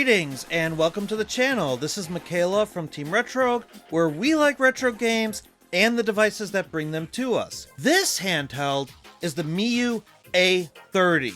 Greetings and welcome to the channel. This is Mikhailov from Team Retro, where we like retro games and the devices that bring them to us. This handheld is the Miyoo A30,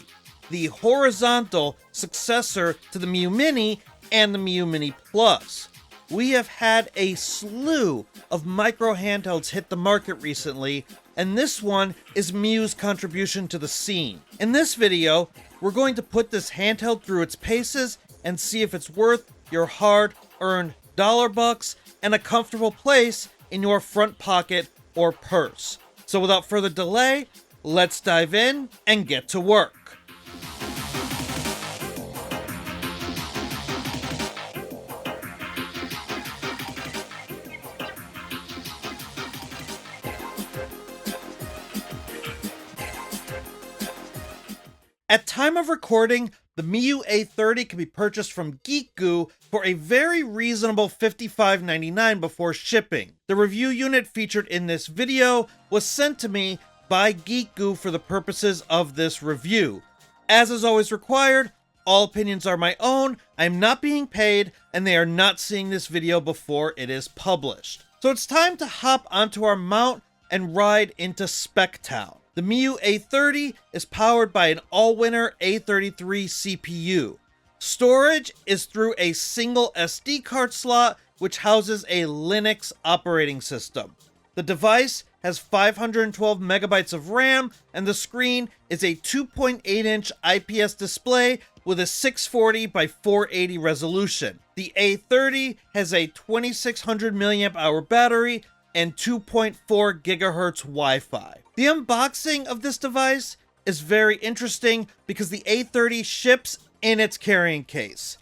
the horizontal successor to the Miyoo Mini and the Miyoo Mini Plus. We have had a slew of micro handhelds hit the market recently, and this one is Miyoo's contribution to the scene. In this video, we're going to put this handheld through its paces and see if it's worth your hard-earned dollar bucks and a comfortable place in your front pocket or purse. So without further delay, let's dive in and get to work. At time of recording, the Miyoo A30 can be purchased from Geek Goo for a very reasonable $55.99 before shipping. The review unit featured in this video was sent to me by Geek Goo for the purposes of this review. As is always required, all opinions are my own, I am not being paid, and they are not seeing this video before it is published. So it's time to hop onto our mount and ride into Spec Town. The Miyoo A30 is powered by an all-winner A33 CPU. Storage is through a single SD card slot, which houses a Linux operating system. The device has 512 megabytes of RAM, and the screen is a 2.8-inch IPS display with a 640 by 480 resolution. The A30 has a 2600 mAh battery and 2.4 gigahertz Wi-Fi. The unboxing of this device is very interesting because the A30 ships in its carrying case.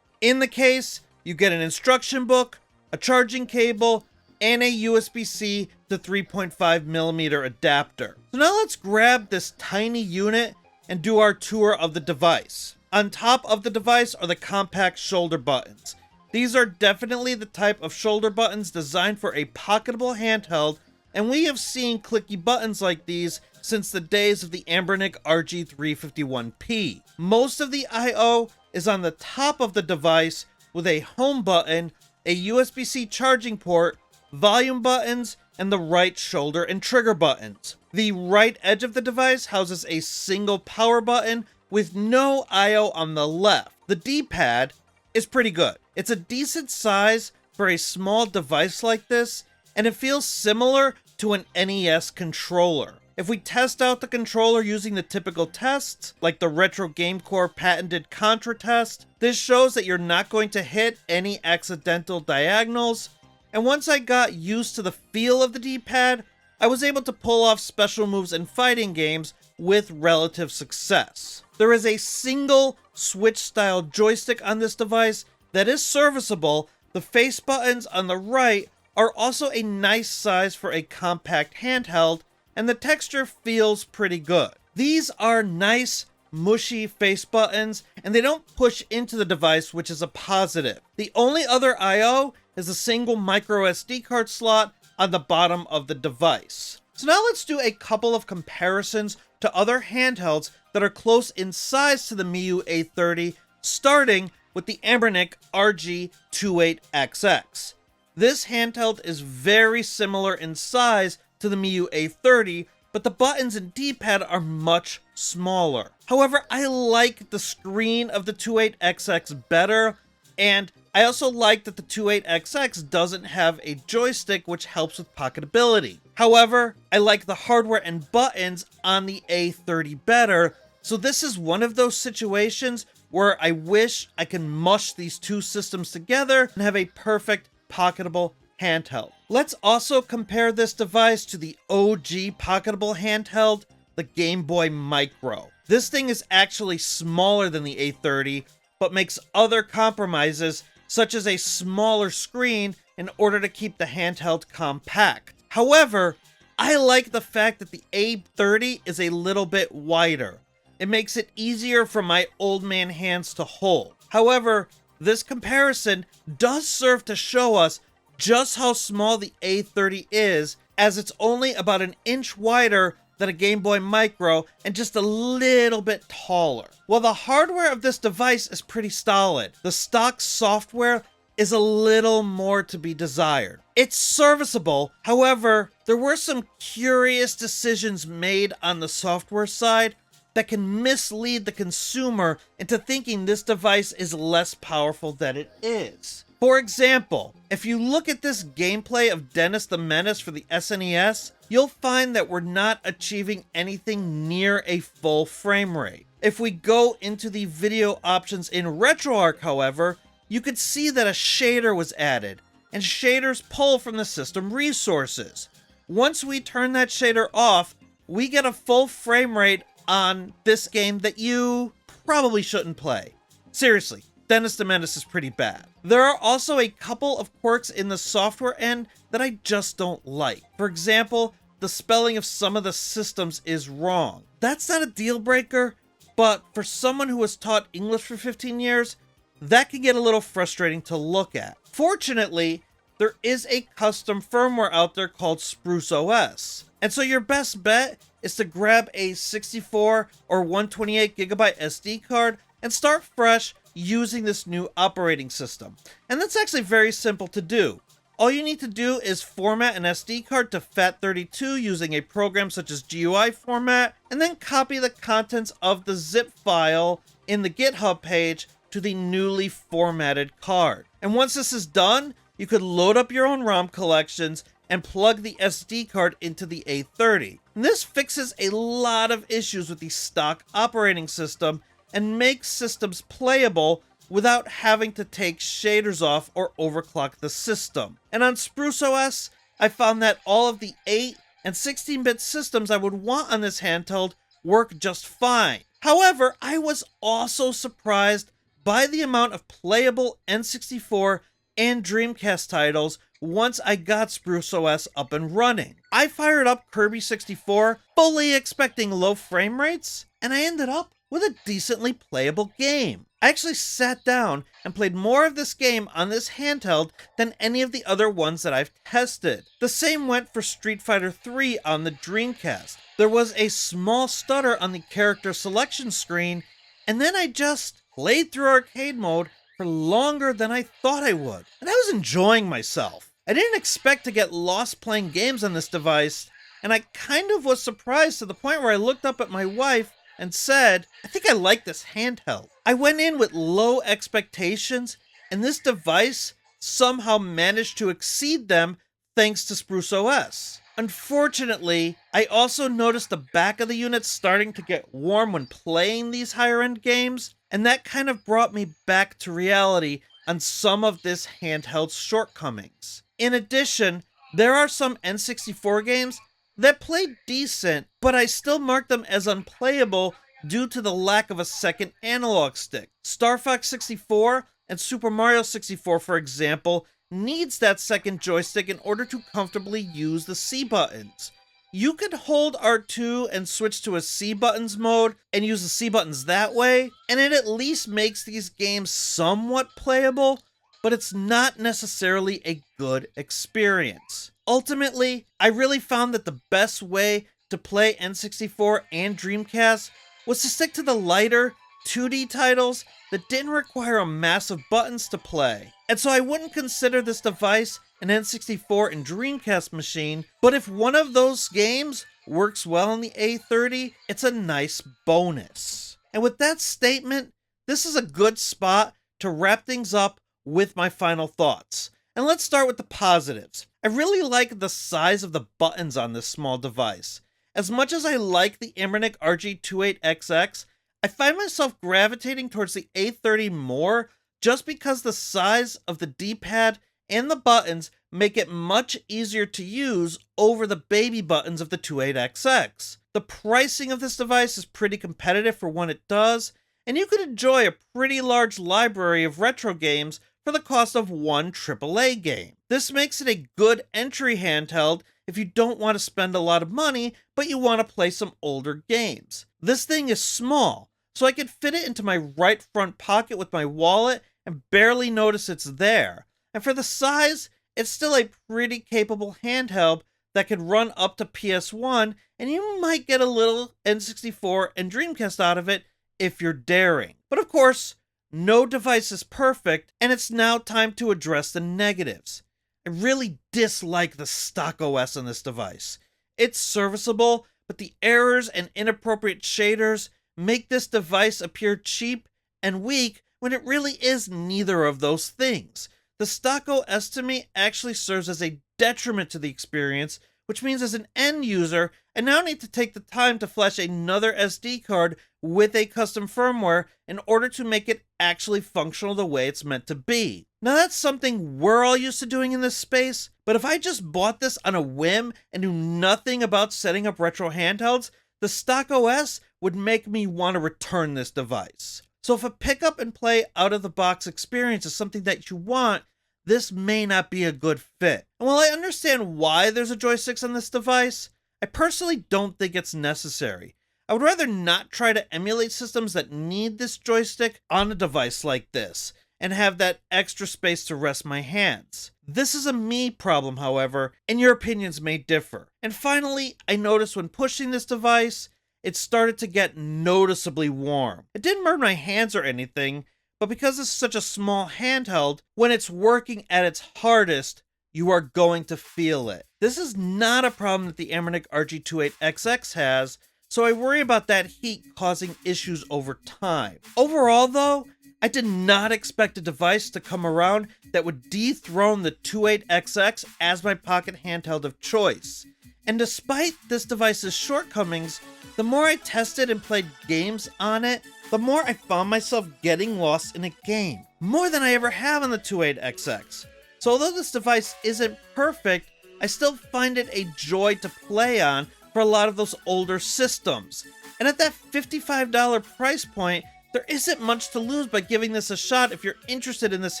In the case, you get an instruction book, a charging cable, and a USB-C to 3.5mm adapter. So now let's grab this tiny unit and do our tour of the device. On top of the device are the compact shoulder buttons. These are definitely the type of shoulder buttons designed for a pocketable handheld, and we have seen clicky buttons like these since the days of the Anbernic RG351P. Most of the I/O is on the top of the device with a home button, a USB-C charging port, volume buttons, and the right shoulder and trigger buttons. The right edge of the device houses a single power button with no I/O on the left. The D-pad is pretty good. It's a decent size for a small device like this, and it feels similar to an NES controller. If we test out the controller using the typical tests, like the Retro Game Core patented Contra test, this shows that you're not going to hit any accidental diagonals, and once I got used to the feel of the D-pad, I was able to pull off special moves in fighting games with relative success. There is a single Switch-style joystick on this device that is serviceable. The face buttons on the right are also a nice size for a compact handheld, and the texture feels pretty good. These are nice, mushy face buttons, and they don't push into the device, which is a positive. The only other I/O is a single MicroSD card slot on the bottom of the device. So now let's do a couple of comparisons to other handhelds that are close in size to the Miyoo A30, starting with the Anbernic RG28XX. This handheld is very similar in size to the Miyoo A30, but the buttons and D-pad are much smaller. However, I like the screen of the 28XX better, and I also like that the 28XX doesn't have a joystick, which helps with pocketability. However, I like the hardware and buttons on the A30 better, so this is one of those situations where I wish I can mush these two systems together and have a perfect pocketable handheld. Let's also compare this device to the OG pocketable handheld, the Game Boy Micro. This thing is actually smaller than the A30, but makes other compromises, such as a smaller screen, in order to keep the handheld compact. However, I like the fact that the A30 is a little bit wider. It makes it easier for my old man hands to hold. However, this comparison does serve to show us just how small the A30 is, as it's only about an inch wider than a Game Boy Micro and just a little bit taller. While the hardware of this device is pretty solid, the stock software is a little more to be desired. It's serviceable, however, there were some curious decisions made on the software side that can mislead the consumer into thinking this device is less powerful than it is. For example, if you look at this gameplay of Dennis the Menace for the SNES, you'll find that we're not achieving anything near a full frame rate. If we go into the video options in RetroArch, however, you could see that a shader was added, and shaders pull from the system resources. Once we turn that shader off, we get a full frame rate on this game that you probably shouldn't play. Seriously, Dennis the Menace is pretty bad. There are also a couple of quirks in the software end that I just don't like. For example, the spelling of some of the systems is wrong. That's not a deal breaker, but for someone who has taught English for 15 years, that can get a little frustrating to look at. Fortunately, there is a custom firmware out there called SpruceOS. And so your best bet is to grab a 64 or 128 gigabyte SD card and start fresh using this new operating system. And that's actually very simple to do. All you need to do is format an SD card to FAT32 using a program such as GUI format, and then copy the contents of the zip file in the GitHub page to the newly formatted card. And once this is done, you could load up your own ROM collections and plug the SD card into the A30. And this fixes a lot of issues with the stock operating system and makes systems playable without having to take shaders off or overclock the system. And on SpruceOS, I found that all of the 8 and 16-bit systems I would want on this handheld work just fine. However, I was also surprised by the amount of playable N64 and Dreamcast titles once I got SpruceOS up and running. I fired up Kirby 64, fully expecting low frame rates, and I ended up with a decently playable game. I actually sat down and played more of this game on this handheld than any of the other ones that I've tested. The same went for Street Fighter 3 on the Dreamcast. There was a small stutter on the character selection screen, and then I just played through arcade mode for longer than I thought I would. And I was enjoying myself. I didn't expect to get lost playing games on this device, and I kind of was surprised to the point where I looked up at my wife and said, I think I like this handheld. I went in with low expectations, and this device somehow managed to exceed them thanks to SpruceOS. Unfortunately, I also noticed the back of the unit starting to get warm when playing these higher-end games, and that kind of brought me back to reality on some of this handheld's shortcomings. In addition, there are some N64 games that played decent, but I still mark them as unplayable due to the lack of a second analog stick. Star Fox 64 and Super Mario 64, for example, needs that second joystick in order to comfortably use the C buttons. You could hold R2 and switch to a C buttons mode and use the C buttons that way, and it at least makes these games somewhat playable, but it's not necessarily a good experience. Ultimately, I really found that the best way to play N64 and Dreamcast was to stick to the lighter 2D titles that didn't require a mass of buttons to play. And so I wouldn't consider this device an N64 and Dreamcast machine, but if one of those games works well on the A30, it's a nice bonus. And with that statement, this is a good spot to wrap things up with my final thoughts. And let's start with the positives. I really like the size of the buttons on this small device. As much as I like the Immernic RG28XX, I find myself gravitating towards the A30 more just because the size of the D-pad and the buttons make it much easier to use over the baby buttons of the 28XX. The pricing of this device is pretty competitive for what it does, and you can enjoy a pretty large library of retro games for the cost of one AAA game. This makes it a good entry handheld if you don't want to spend a lot of money, but you want to play some older games. This thing is small, so I could fit it into my right front pocket with my wallet and barely notice it's there. And for the size, it's still a pretty capable handheld that could run up to PS1, and you might get a little N64 and Dreamcast out of it if you're daring. But of course, no device is perfect, and it's now time to address the negatives. I really dislike the StockOS on this device. It's serviceable, but the errors and inappropriate shaders make this device appear cheap and weak when it really is neither of those things. The StockOS to me actually serves as a detriment to the experience, which means as an end user, I now need to take the time to flash another SD card with a custom firmware in order to make it actually functional the way it's meant to be. Now that's something we're all used to doing in this space, but if I just bought this on a whim and knew nothing about setting up retro handhelds, the StockOS would make me want to return this device. So if a pick up and play out-of-the-box experience is something that you want, this may not be a good fit. And while I understand why there's a joystick on this device, I personally don't think it's necessary. I would rather not try to emulate systems that need this joystick on a device like this, and have that extra space to rest my hands. This is a me problem, however, and your opinions may differ. And finally, I noticed when pushing this device, it started to get noticeably warm. It didn't burn my hands or anything, but because it's such a small handheld, when it's working at its hardest, you are going to feel it. This is not a problem that the Anbernic RG28XX has, so I worry about that heat causing issues over time. Overall though, I did not expect a device to come around that would dethrone the 28XX as my pocket handheld of choice. And despite this device's shortcomings, the more I tested and played games on it, the more I found myself getting lost in a game. More than I ever have on the 28XX. So although this device isn't perfect, I still find it a joy to play on for a lot of those older systems. And at that $55 price point, there isn't much to lose by giving this a shot if you're interested in this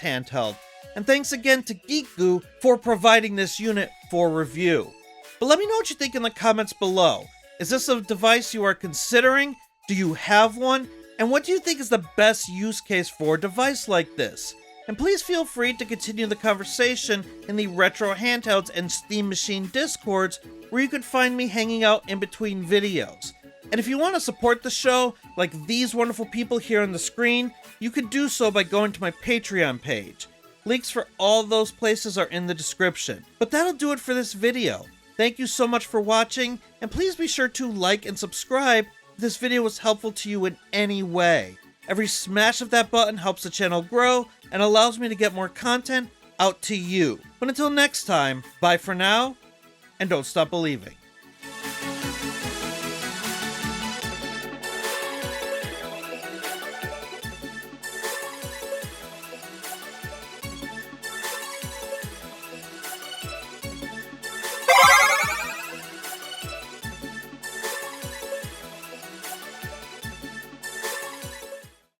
handheld. And thanks again to Geek Goo for providing this unit for review. But let me know what you think in the comments below. Is this a device you are considering? Do you have one? And what do you think is the best use case for a device like this? And please feel free to continue the conversation in the Retro Handhelds and Steam Machine Discords, where you can find me hanging out in between videos. And if you want to support the show, like these wonderful people here on the screen, you could do so by going to my Patreon page. Links for all those places are in the description. But that'll do it for this video. Thank you so much for watching, and please be sure to like and subscribe if this video was helpful to you in any way. Every smash of that button helps the channel grow and allows me to get more content out to you. But until next time, bye for now, and don't stop believing.